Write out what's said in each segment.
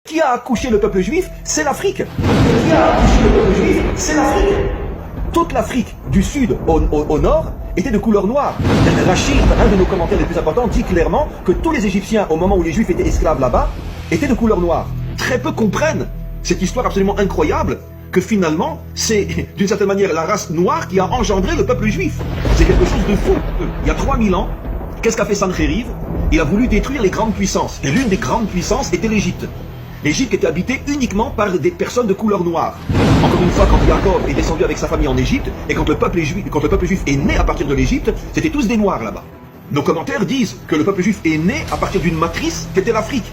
Qui a accouché le peuple juif? C'est l'Afrique. Qui a accouché le peuple juif? C'est l'Afrique. Toute l'Afrique, du sud au nord, était de couleur noire. Rachid, un de nos commentaires les plus importants, dit clairement que tous les Égyptiens, au moment où les Juifs étaient esclaves là-bas, étaient de couleur noire. Très peu comprennent cette histoire absolument incroyable que finalement, c'est d'une certaine manière la race noire qui a engendré le peuple juif. C'est quelque chose de fou. Il y a 3000 ans, qu'est-ce qu'a fait Sanchériv? Il a voulu détruire les grandes puissances. Et l'une des grandes puissances était l'Égypte. L'Égypte était habitée uniquement par des personnes de couleur noire. Encore une fois, quand Jacob est descendu avec sa famille en Égypte, et quand le peuple juif est né à partir de l'Égypte, c'était tous des noirs là-bas. Nos commentaires disent que le peuple juif est né à partir d'une matrice qui était l'Afrique.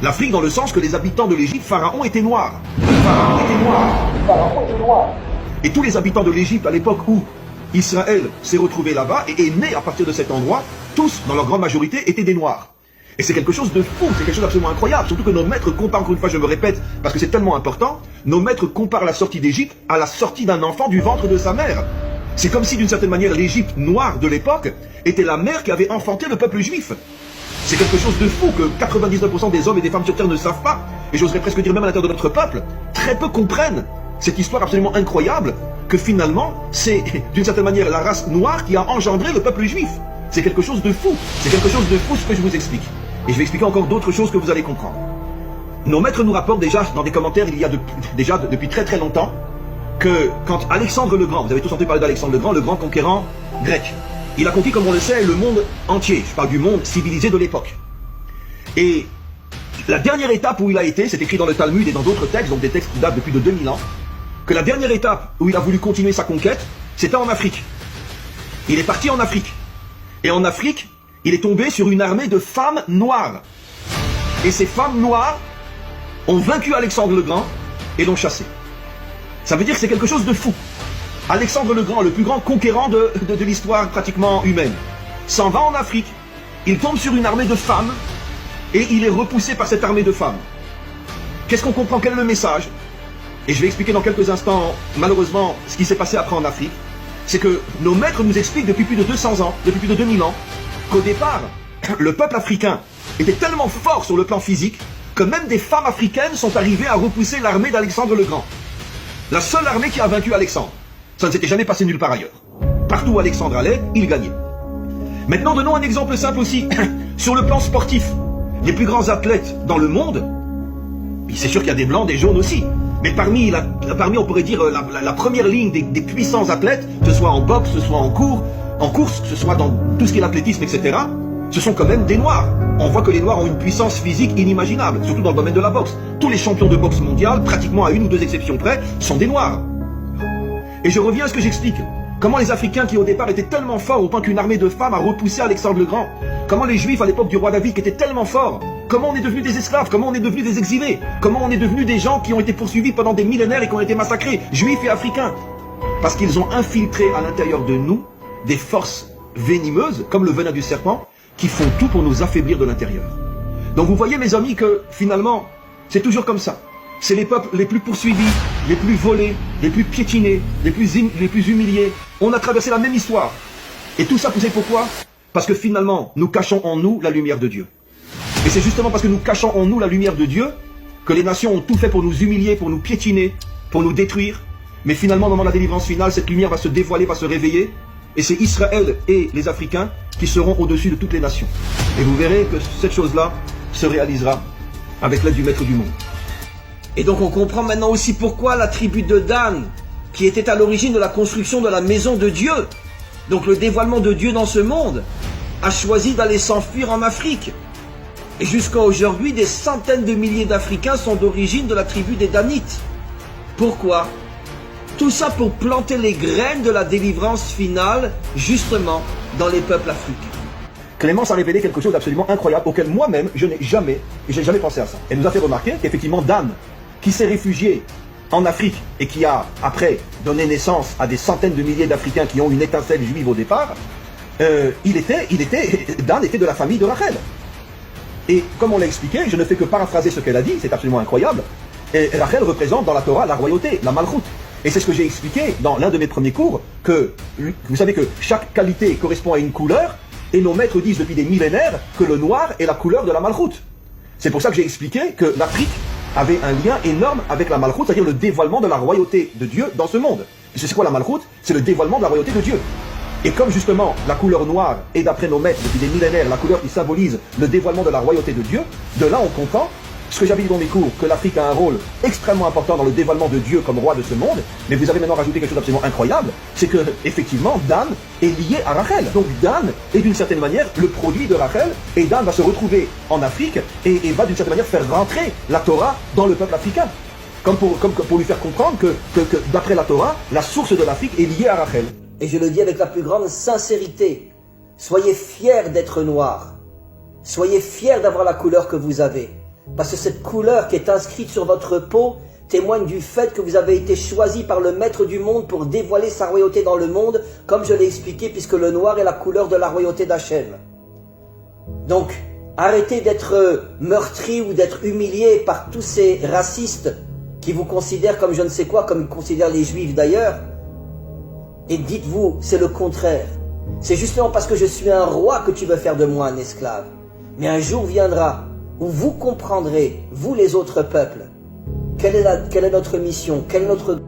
L'Afrique dans le sens que les habitants de l'Égypte, Pharaon était noir. Pharaon était noir. Pharaon était noir. Et tous les habitants de l'Égypte à l'époque où Israël s'est retrouvé là-bas et est né à partir de cet endroit, tous, dans leur grande majorité, étaient des noirs. Et c'est quelque chose de fou, c'est quelque chose d'absolument incroyable. Surtout que nos maîtres comparent, encore une fois je me répète, parce que c'est tellement important, nos maîtres comparent la sortie d'Égypte à la sortie d'un enfant du ventre de sa mère. C'est comme si d'une certaine manière l'Égypte noire de l'époque était la mère qui avait enfanté le peuple juif. C'est quelque chose de fou que 99% des hommes et des femmes sur terre ne savent pas, et j'oserais presque dire même à l'intérieur de notre peuple, très peu comprennent cette histoire absolument incroyable que finalement c'est d'une certaine manière la race noire qui a engendré le peuple juif. C'est quelque chose de fou, c'est quelque chose de fou ce que je vous explique. Et je vais expliquer encore d'autres choses que vous allez comprendre. Nos maîtres nous rapportent déjà dans des commentaires, il y a depuis très longtemps, que quand Alexandre le Grand, vous avez tous entendu parler d'Alexandre le grand conquérant grec, il a conquis, comme on le sait, le monde entier. Je parle du monde civilisé de l'époque. Et la dernière étape où il a été, c'est écrit dans le Talmud et dans d'autres textes, donc des textes qui datent depuis de 2000 ans, que la dernière étape où il a voulu continuer sa conquête, c'était en Afrique. Il est parti en Afrique. Et en Afrique, il est tombé sur une armée de femmes noires. Et ces femmes noires ont vaincu Alexandre le Grand et l'ont chassé. Ça veut dire que c'est quelque chose de fou. Alexandre le Grand, le plus grand conquérant de l'histoire pratiquement humaine, s'en va en Afrique, il tombe sur une armée de femmes et il est repoussé par cette armée de femmes. Qu'est-ce qu'on comprend? Quel est le message? Et je vais expliquer dans quelques instants, malheureusement, ce qui s'est passé après en Afrique. C'est que nos maîtres nous expliquent depuis plus de 200 ans, depuis plus de 2000 ans, qu'au départ, le peuple africain était tellement fort sur le plan physique que même des femmes africaines sont arrivées à repousser l'armée d'Alexandre le Grand. La seule armée qui a vaincu Alexandre. Ça ne s'était jamais passé nulle part ailleurs. Partout où Alexandre allait, il gagnait. Maintenant, donnons un exemple simple aussi. Sur le plan sportif, les plus grands athlètes dans le monde, c'est sûr qu'il y a des blancs, des jaunes aussi, mais parmi on pourrait dire, la première ligne des puissants athlètes, que ce soit en boxe, que ce soit en course, que ce soit dans tout ce qui est l'athlétisme, etc., ce sont quand même des noirs. On voit que les noirs ont une puissance physique inimaginable, surtout dans le domaine de la boxe. Tous les champions de boxe mondiale, pratiquement à une ou deux exceptions près, sont des noirs. Et je reviens à ce que j'explique. Comment les Africains qui au départ étaient tellement forts au point qu'une armée de femmes a repoussé Alexandre le Grand. Comment les Juifs à l'époque du roi David qui étaient tellement forts. Comment on est devenus des esclaves. Comment on est devenus des exilés. Comment on est devenus des gens qui ont été poursuivis pendant des millénaires et qui ont été massacrés. Juifs et Africains. Parce qu'ils ont infiltré à l'intérieur de nous des forces venimeuses, comme le venin du serpent, qui font tout pour nous affaiblir de l'intérieur. Donc vous voyez mes amis que finalement, c'est toujours comme ça. C'est les peuples les plus poursuivis, les plus volés, les plus piétinés, les plus humiliés. On a traversé la même histoire. Et tout ça, vous savez pourquoi? Parce que finalement, nous cachons en nous la lumière de Dieu. Et c'est justement parce que nous cachons en nous la lumière de Dieu que les nations ont tout fait pour nous humilier, pour nous piétiner, pour nous détruire. Mais finalement, au moment de la délivrance finale, cette lumière va se dévoiler, va se réveiller. Et c'est Israël et les Africains qui seront au-dessus de toutes les nations. Et vous verrez que cette chose-là se réalisera avec l'aide du Maître du monde. Et donc on comprend maintenant aussi pourquoi la tribu de Dan, qui était à l'origine de la construction de la maison de Dieu, donc le dévoilement de Dieu dans ce monde, a choisi d'aller s'enfuir en Afrique. Et jusqu'à aujourd'hui, des centaines de milliers d'Africains sont d'origine de la tribu des Danites. Pourquoi? Tout ça pour planter les graines de la délivrance finale, justement, dans les peuples africains. Clémence a révélé quelque chose d'absolument incroyable auquel moi-même je n'ai jamais pensé à ça. Elle nous a fait remarquer qu'effectivement Dan, qui s'est réfugié en Afrique et qui a après donné naissance à des centaines de milliers d'Africains qui ont une étincelle juive au départ, Dan était de la famille de Rachel. Et comme on l'a expliqué, je ne fais que paraphraser ce qu'elle a dit, c'est absolument incroyable. Et Rachel représente dans la Torah la royauté, la Malchut. Et c'est ce que j'ai expliqué dans l'un de mes premiers cours, que vous savez que chaque qualité correspond à une couleur, et nos maîtres disent depuis des millénaires que le noir est la couleur de la Malchut. C'est pour ça que j'ai expliqué que l'Afrique avait un lien énorme avec la Malchoute, c'est-à-dire le dévoilement de la royauté de Dieu dans ce monde. Et c'est quoi la Malchoute? C'est le dévoilement de la royauté de Dieu. Et comme justement la couleur noire est d'après nos maîtres depuis des millénaires la couleur qui symbolise le dévoilement de la royauté de Dieu, de là on comprend ce que j'avais dit dans mes cours, que l'Afrique a un rôle extrêmement important dans le dévoilement de Dieu comme roi de ce monde, mais vous avez maintenant rajouté quelque chose d'absolument incroyable, c'est que effectivement Dan est lié à Rachel. Donc Dan est d'une certaine manière le produit de Rachel, et Dan va se retrouver en Afrique et va d'une certaine manière faire rentrer la Torah dans le peuple africain. Comme pour lui faire comprendre que d'après la Torah, la source de l'Afrique est liée à Rachel. Et je le dis avec la plus grande sincérité, soyez fiers d'être noirs. Soyez fiers d'avoir la couleur que vous avez. Parce que cette couleur qui est inscrite sur votre peau témoigne du fait que vous avez été choisi par le maître du monde pour dévoiler sa royauté dans le monde, comme je l'ai expliqué, puisque le noir est la couleur de la royauté d'Hachem. Donc, arrêtez d'être meurtris ou d'être humiliés par tous ces racistes qui vous considèrent comme je ne sais quoi, comme ils considèrent les juifs d'ailleurs. Et dites-vous, c'est le contraire. C'est justement parce que je suis un roi que tu veux faire de moi un esclave. Mais un jour viendra où vous comprendrez, vous les autres peuples, quelle est notre mission, quelle est notre